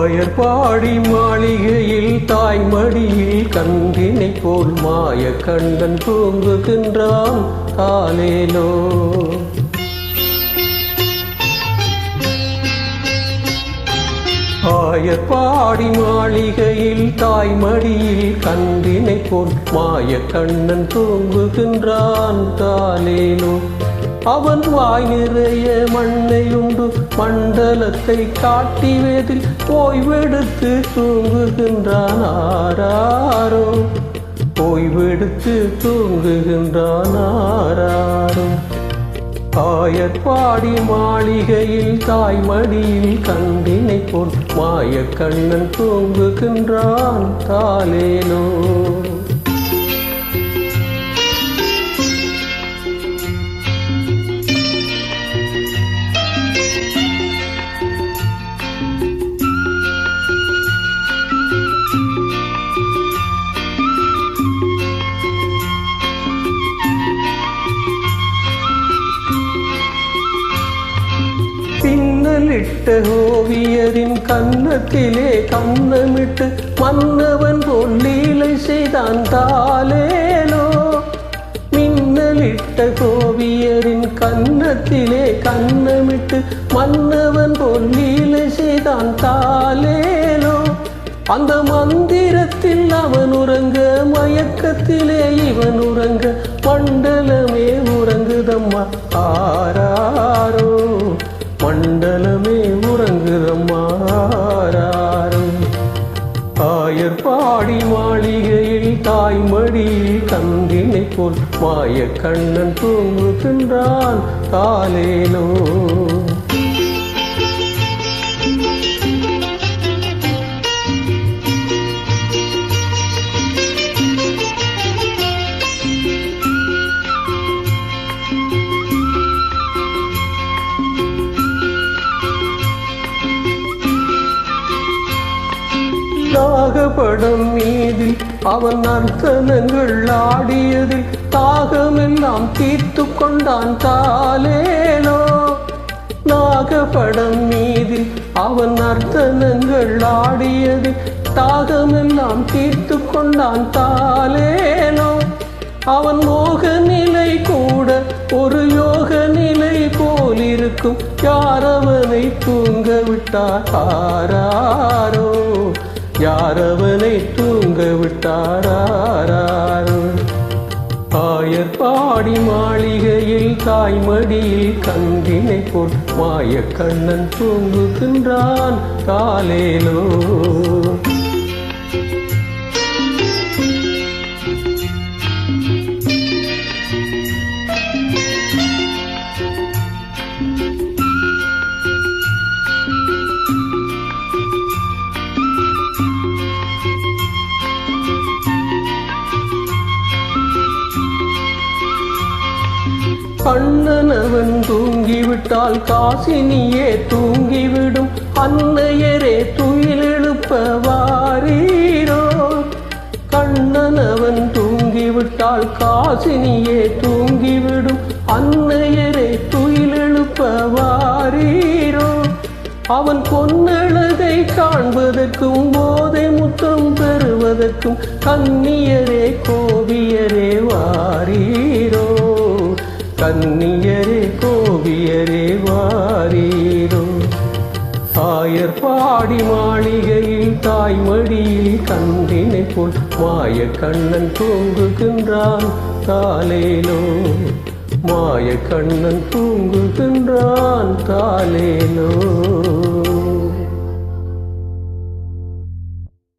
ஆயர்பாடி மாளிகையில் தாய்மடியில் கன்றினை போல் மாய கண்ணன் தூங்குகின்றான் தாலேலோ. ஆயர்பாடி மாளிகையில் தாய்மடியில் கன்றினை போல் மாய கண்ணன் தூங்குகின்றான் தாலேலோ. அவன் வாய் நிறைய மண்ணையுண்டு மண்டலத்தை காட்டிவேதில் ஓய்வெடுத்து தூங்குகின்றான் ஆராரோ. ஓய்வெடுத்து தூங்குகின்றான் ஆராரோ. ஆயர்பாடி மாளிகையில் தாய்மடியில் கன்றினை போல் மாய கண்ணன் தூங்குகின்றான் தாலேலோ. பின்னலிட்ட ஓவியரின் கன்னத்திலே கன்னமிட்டு மன்னவன் போல் லீலை செய்தான் தாலேலோ. மின்னலிட்ட ஓவியரின் கன்னத்திலே கன்னமிட்டு மன்னவன் போல் லீலை செய்தான் தாலேலோ. அந்த மந்திரத்தில் அவன் உறங்க மயக்கத்திலே இவன் உறங்க மண்டலமே உறங்குதம்மா ஆராரோ. மண்டலமே உறங்குதம்மா ஆராரோ. ஆயர்பாடி மாளிகையில் தாய்மடியில் கன்றினை போல் மாய கண்ணன் தூங்குகின்றான் தாலேலோ. நாகப்படம் மீதில் அவன் நர்த்தனங்கள் ஆடியதில் தாகமெல்லாம் தீர்த்து கொண்டான் தாலேலோ. நாகப்படம் மீதில் அவன் நர்த்தனங்கள் ஆடியதில் தாகமெல்லாம் தீர்த்து கொண்டான் தாலேலோ. அவன் மோக நிலை கூட ஒரு யோக நிலை போலிருக்கும் யாரவனை தூங்க விட்டார் ஆராரோ. யாரவனை தூங்க விட்டாராரோ. ஆயர்பாடி மாளிகையில் தாய்மடியில் கன்றினை போல் மாய கண்ணன் தூங்குகின்றான் தாலேலோ. கண்ணனவன் தூங்கிவிட்டால் காசினியே தூங்கிவிடும் அன்னையரே துயிலெழுப்ப வாரீரோ. கண்ணனவன் தூங்கிவிட்டால் காசினியே தூங்கிவிடும் அன்னையரே துயிலெழுப்ப வாரீரோ. அவன் பொன்னழகை காண்பதற்கும் போதை முத்தம் பெறுவதற்கும் கன்னியரே கோவியரே வாரீரோ. கன்னியரே கோவியரே வாரீரோ. ஆயர்பாடி மாளிகையில் தாய்மடியில் கன்றினை போல் மாய கண்ணன் தூங்குகின்றான் தாலேலோ. மாய கண்ணன் தூங்குகின்றான் தாலேலோ.